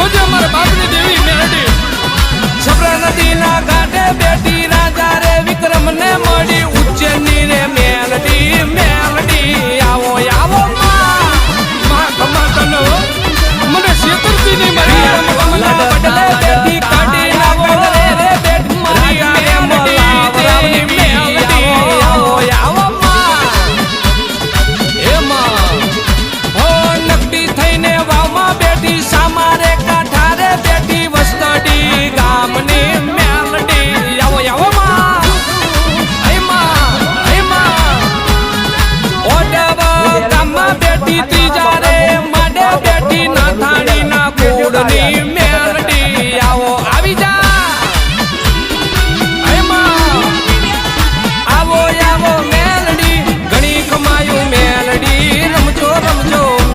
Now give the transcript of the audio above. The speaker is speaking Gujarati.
જોજે અમારા બાપની દેવી મેલડી છબરા નદીના ઘાટે બેઠી રાજા રે વિક્રમ ને મળી ઉજ્જૈની રે મેલડી મેલડી આવો આવો માં ખમા તને મને શેતરથી નહીં મળી રમકમના બદલે બેઠી કાઢી લાવો રે રે બેઠ મારી મેલડી મેલડી આવો આવો એ માં હો નકડી થઈને વાવમાં બેઠી સામારે કાંઠારે બેઠી વસ્તડી ગામની મેલડી આવો આવો ગામમાં બેઠી ત્રીજા રે માડે બેઠી નાથાણી ના કુળની